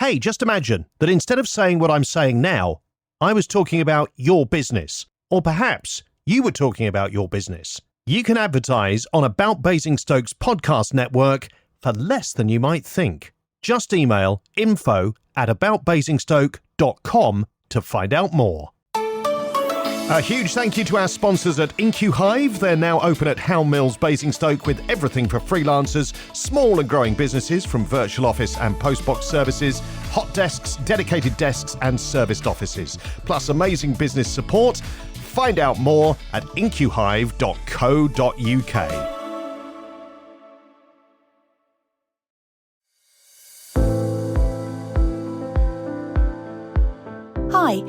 Hey, just imagine that instead of saying what I'm saying now, I was talking about your business. Or perhaps you were talking about your business. You can advertise on About Basingstoke's podcast network for less than you might think. Just email info@aboutbasingstoke.com to find out more. A huge thank you to our sponsors at InQ Hive. They're now open at Howe Mills, Basingstoke, with everything for freelancers, small and growing businesses, from virtual office and postbox services, hot desks, dedicated desks and serviced offices, plus amazing business support. Find out more at inqhive.co.uk. Hi,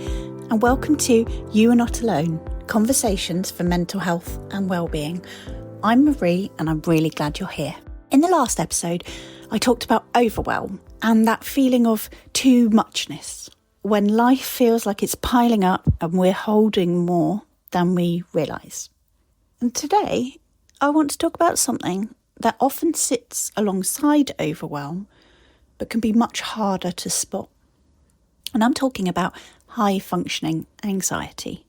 and welcome to You Are Not Alone, Conversations for Mental Health and Wellbeing. I'm Marie, and I'm really glad you're here. In the last episode, I talked about overwhelm and that feeling of too muchness, when life feels like it's piling up and we're holding more than we realise. And today, I want to talk about something that often sits alongside overwhelm, but can be much harder to spot. And I'm talking about high-functioning anxiety.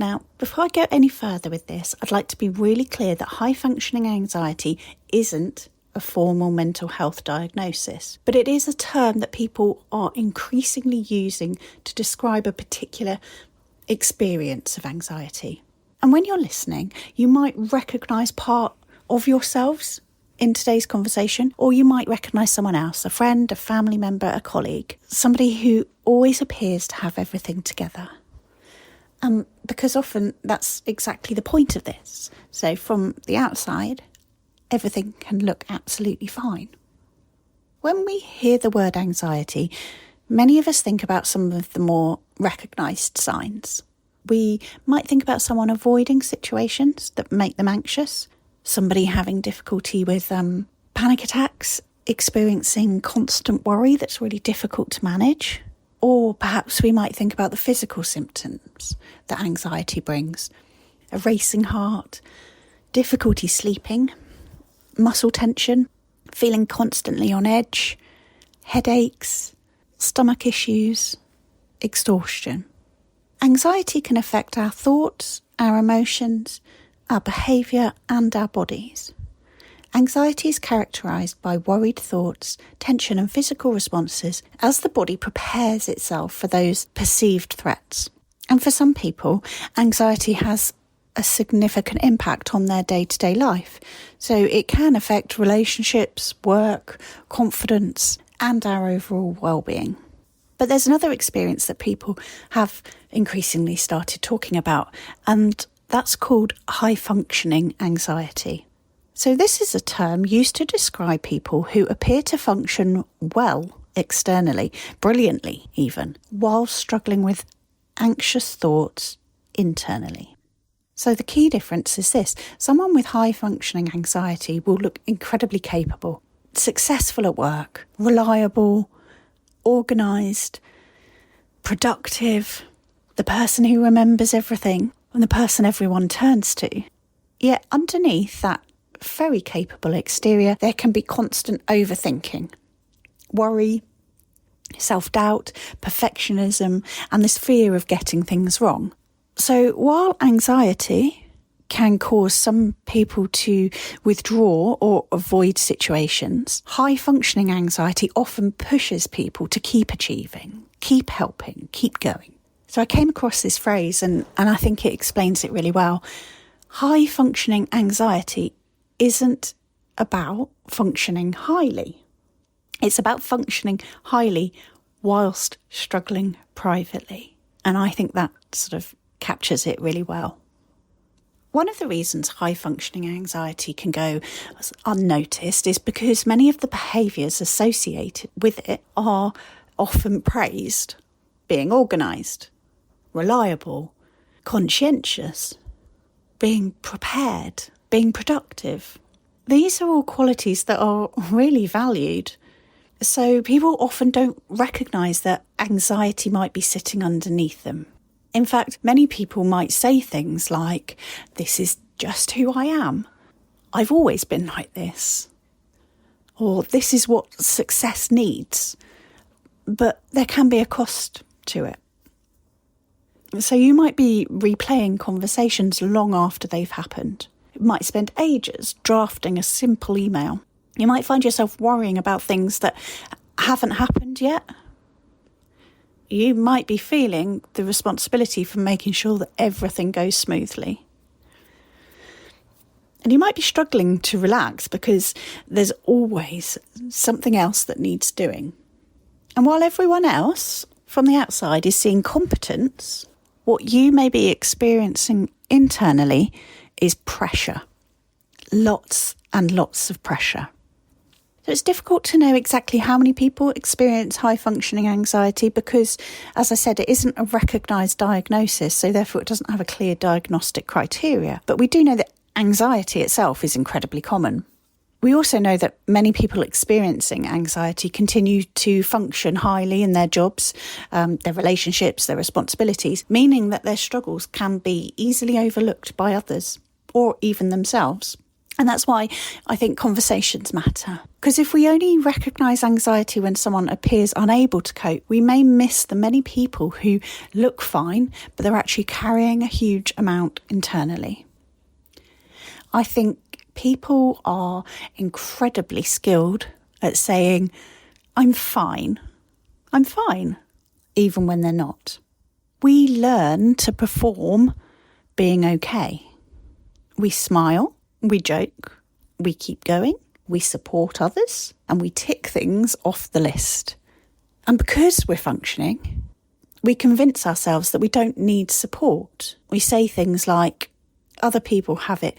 Now, before I go any further with this, I'd like to be really clear that high-functioning anxiety isn't a formal mental health diagnosis, but it is a term that people are increasingly using to describe a particular experience of anxiety. And when you're listening, you might recognise part of yourselves in today's conversation, or you might recognise someone else, a friend, a family member, a colleague, somebody who always appears to have everything together. Because often that's exactly the point of this. So from the outside, everything can look absolutely fine. When we hear the word anxiety, many of us think about some of the more recognised signs. We might think about someone avoiding situations that make them anxious, somebody having difficulty with panic attacks, experiencing constant worry that's really difficult to manage. Or perhaps we might think about the physical symptoms that anxiety brings: a racing heart, difficulty sleeping, muscle tension, feeling constantly on edge, headaches, stomach issues, exhaustion. Anxiety can affect our thoughts, our emotions, our behaviour and our bodies. Anxiety is characterised by worried thoughts, tension and physical responses as the body prepares itself for those perceived threats. And for some people, anxiety has a significant impact on their day-to-day life. So it can affect relationships, work, confidence and our overall well-being. But there's another experience that people have increasingly started talking about, and that's called high-functioning anxiety. So this is a term used to describe people who appear to function well externally, brilliantly even, while struggling with anxious thoughts internally. So the key difference is this: someone with high-functioning anxiety will look incredibly capable, successful at work, reliable, organised, productive, the person who remembers everything, and the person everyone turns to. Yet underneath that very capable exterior, there can be constant overthinking, worry, self-doubt, perfectionism, and this fear of getting things wrong. So while anxiety can cause some people to withdraw or avoid situations, high-functioning anxiety often pushes people to keep achieving, keep helping, keep going. So I came across this phrase and I think it explains it really well. High-functioning anxiety isn't about functioning highly. It's about functioning highly whilst struggling privately. And I think that sort of captures it really well. One of the reasons high-functioning anxiety can go unnoticed is because many of the behaviours associated with it are often praised: being organised, reliable, conscientious, being prepared, being productive. These are all qualities that are really valued. So people often don't recognise that anxiety might be sitting underneath them. In fact, many people might say things like, "This is just who I am. I've always been like this." Or "This is what success needs." but there can be a cost to it. So you might be replaying conversations long after they've happened. You might spend ages drafting a simple email. You might find yourself worrying about things that haven't happened yet. You might be feeling the responsibility for making sure that everything goes smoothly. And you might be struggling to relax because there's always something else that needs doing. And while everyone else from the outside is seeing competence, what you may be experiencing internally is pressure. Lots and lots of pressure. So it's difficult to know exactly how many people experience high-functioning anxiety because, as I said, it isn't a recognised diagnosis, so therefore it doesn't have a clear diagnostic criteria. But we do know that anxiety itself is incredibly common. We also know that many people experiencing anxiety continue to function highly in their jobs, their relationships, their responsibilities, meaning that their struggles can be easily overlooked by others or even themselves. And that's why I think conversations matter. Because if we only recognise anxiety when someone appears unable to cope, we may miss the many people who look fine, but they're actually carrying a huge amount internally. I think people are incredibly skilled at saying, I'm fine, even when they're not. We learn to perform being okay. We smile, we joke, we keep going, we support others, and we tick things off the list. And because we're functioning, we convince ourselves that we don't need support. We say things like, other people have it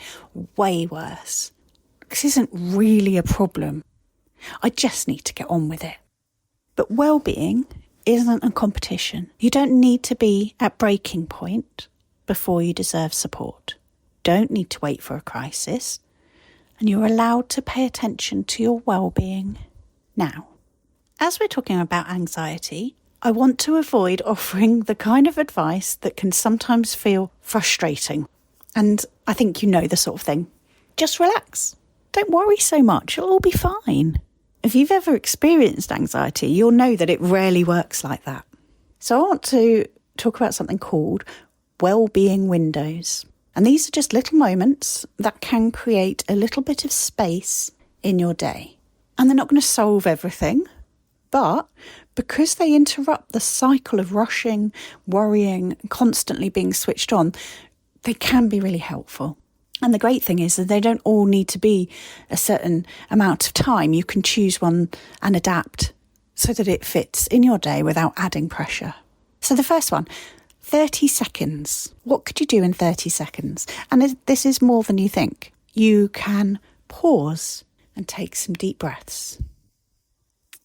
way worse. This isn't really a problem. I just need to get on with it. But well-being isn't a competition. You don't need to be at breaking point before you deserve support. Don't need to wait for a crisis. And you're allowed to pay attention to your well-being now. As we're talking about anxiety, I want to avoid offering the kind of advice that can sometimes feel frustrating. And I think you know the sort of thing. Just relax. Don't worry so much. It'll all be fine. If you've ever experienced anxiety, you'll know that it rarely works like that. So I want to talk about something called Wellbeing Windows. And these are just little moments that can create a little bit of space in your day. And they're not going to solve everything, but because they interrupt the cycle of rushing, worrying, constantly being switched on, they can be really helpful. And the great thing is that they don't all need to be a certain amount of time. You can choose one and adapt so that it fits in your day without adding pressure. So the first one, 30 seconds. What could you do in 30 seconds? And this is more than you think. You can pause and take some deep breaths.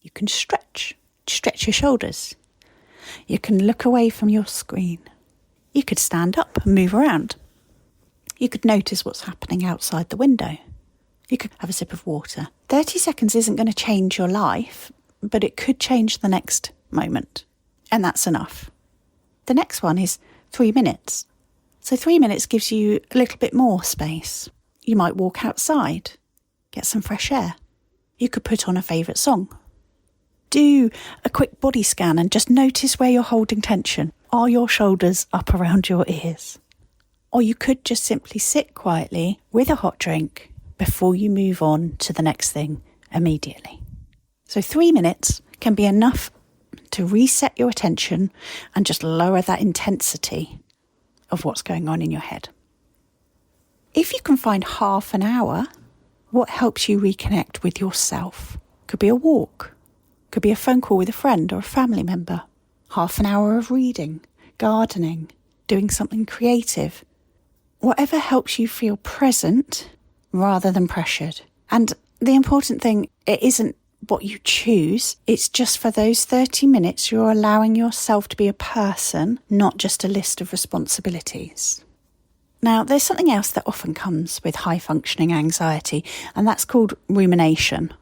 You can stretch your shoulders. You can look away from your screen. You could stand up and move around. You could notice what's happening outside the window. You could have a sip of water. 30 seconds isn't going to change your life, but it could change the next moment. And that's enough. The next one is 3 minutes. So 3 minutes gives you a little bit more space. You might walk outside, get some fresh air. You could put on a favourite song. Do a quick body scan and just notice where you're holding tension. Are your shoulders up around your ears? Or you could just simply sit quietly with a hot drink before you move on to the next thing immediately. So 3 minutes can be enough to reset your attention and just lower that intensity of what's going on in your head. If you can find half an hour, what helps you reconnect with yourself? Could be a walk, could be a phone call with a friend or a family member. Half an hour of reading, gardening, doing something creative. Whatever helps you feel present rather than pressured. And the important thing, it isn't what you choose. It's just for those 30 minutes, you're allowing yourself to be a person, not just a list of responsibilities. Now, there's something else that often comes with high-functioning anxiety, and that's called rumination.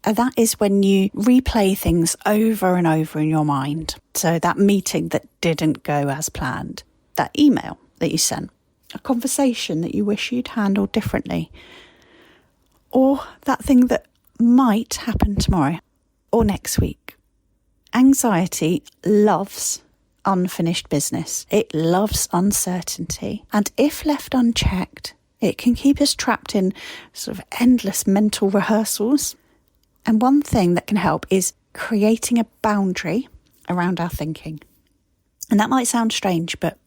And that is when you replay things over and over in your mind. So that meeting that didn't go as planned, that email that you sent, a conversation that you wish you'd handled differently, or that thing that might happen tomorrow or next week. Anxiety loves unfinished business. It loves uncertainty. And if left unchecked, it can keep us trapped in sort of endless mental rehearsals. And one thing that can help is creating a boundary around our thinking. And that might sound strange, but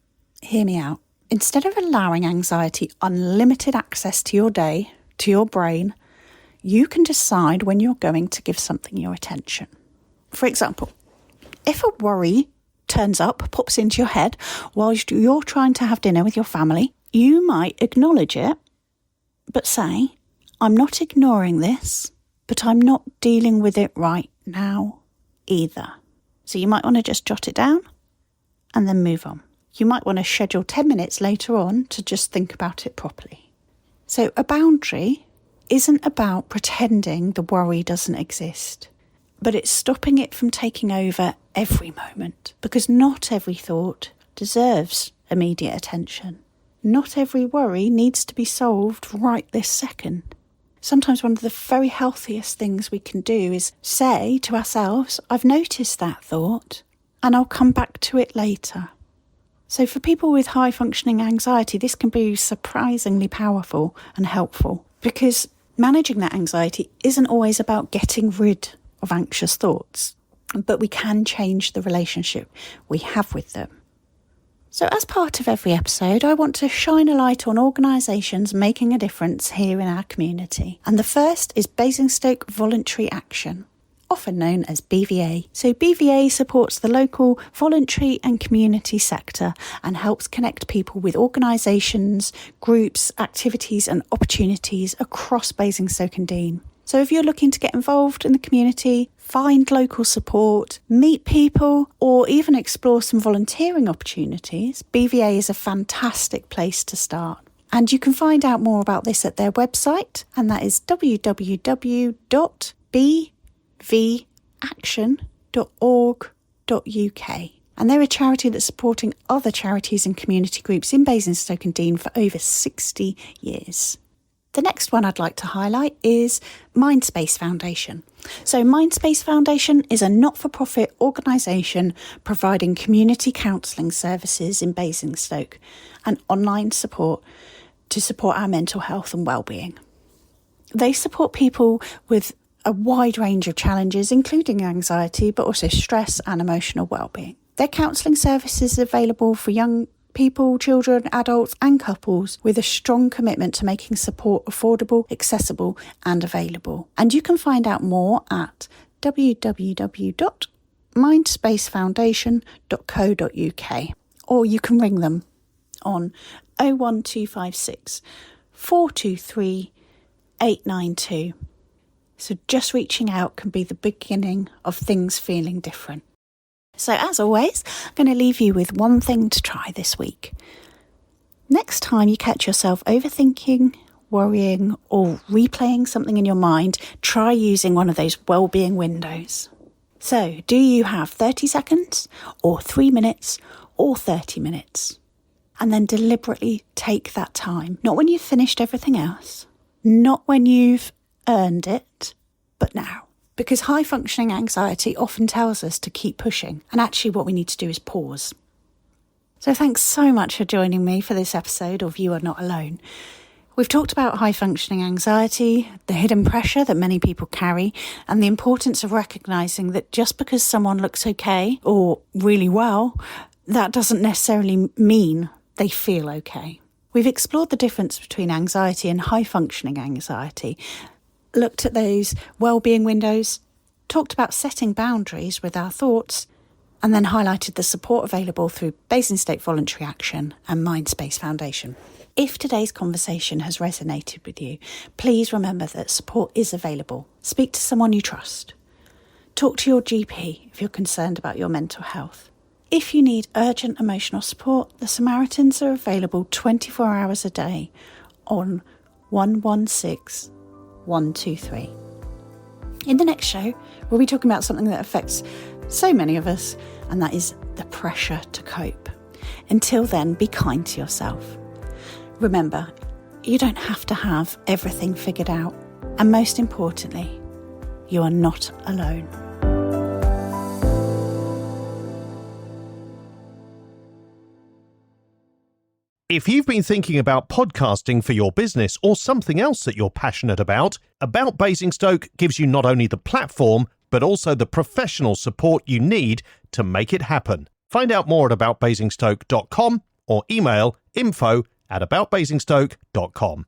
hear me out. Instead of allowing anxiety unlimited access to your day, to your brain, you can decide when you're going to give something your attention. For example, if a worry turns up, pops into your head whilst you're trying to have dinner with your family, you might acknowledge it, but say, I'm not ignoring this, but I'm not dealing with it right now either. So you might want to just jot it down and then move on. You might want to schedule 10 minutes later on to just think about it properly. So a boundary isn't about pretending the worry doesn't exist, but it's stopping it from taking over every moment, because not every thought deserves immediate attention. Not every worry needs to be solved right this second. Sometimes one of the very healthiest things we can do is say to ourselves, I've noticed that thought and I'll come back to it later. So for people with high functioning anxiety, this can be surprisingly powerful and helpful, because managing that anxiety isn't always about getting rid of anxious thoughts, but we can change the relationship we have with them. So as part of every episode, I want to shine a light on organisations making a difference here in our community. And the first is Basingstoke Voluntary Action, often known as BVA. So BVA supports the local voluntary and community sector and helps connect people with organisations, groups, activities and opportunities across Basingstoke and Deane. So if you're looking to get involved in the community, find local support, meet people, or even explore some volunteering opportunities, BVA is a fantastic place to start. And you can find out more about this at their website, and that is www.bvaction.org.uk. And they're a charity that's supporting other charities and community groups in Basingstoke and Deane for over 60 years. The next one I'd like to highlight is Mindspace Foundation. So Mindspace Foundation is a not-for-profit organisation providing community counselling services in Basingstoke and online support to support our mental health and wellbeing. They support people with a wide range of challenges, including anxiety, but also stress and emotional wellbeing. Their counselling services are available for young people, children, adults and couples with a strong commitment to making support affordable, accessible and available. And you can find out more at www.mindspacefoundation.co.uk, or you can ring them on 01256 423 892. So just reaching out can be the beginning of things feeling different. So as always, I'm going to leave you with one thing to try this week. Next time you catch yourself overthinking, worrying, or replaying something in your mind, try using one of those Wellbeing Windows. So, do you have 30 seconds, or 3 minutes, or 30 minutes? And then deliberately take that time. Not when you've finished everything else, not when you've earned it, but now. Because high-functioning anxiety often tells us to keep pushing, and actually what we need to do is pause. So thanks so much for joining me for this episode of You Are Not Alone. We've talked about high-functioning anxiety, the hidden pressure that many people carry, and the importance of recognising that just because someone looks okay or really well, that doesn't necessarily mean they feel okay. We've explored the difference between anxiety and high-functioning anxiety, looked at those wellbeing windows, talked about setting boundaries with our thoughts, and then highlighted the support available through Basingstoke Voluntary Action and Mindspace Foundation. If today's conversation has resonated with you, please remember that support is available. Speak to someone you trust. Talk to your GP if you're concerned about your mental health. If you need urgent emotional support, the Samaritans are available 24 hours a day on 116 123. In the next show, we'll be talking about something that affects so many of us, and that is the pressure to cope. Until then, be kind to yourself. Remember, you don't have to have everything figured out, and most importantly, you are not alone. If you've been thinking about podcasting for your business or something else that you're passionate about Basingstoke gives you not only the platform, but also the professional support you need to make it happen. Find out more at aboutbasingstoke.com or email info@aboutbasingstoke.com.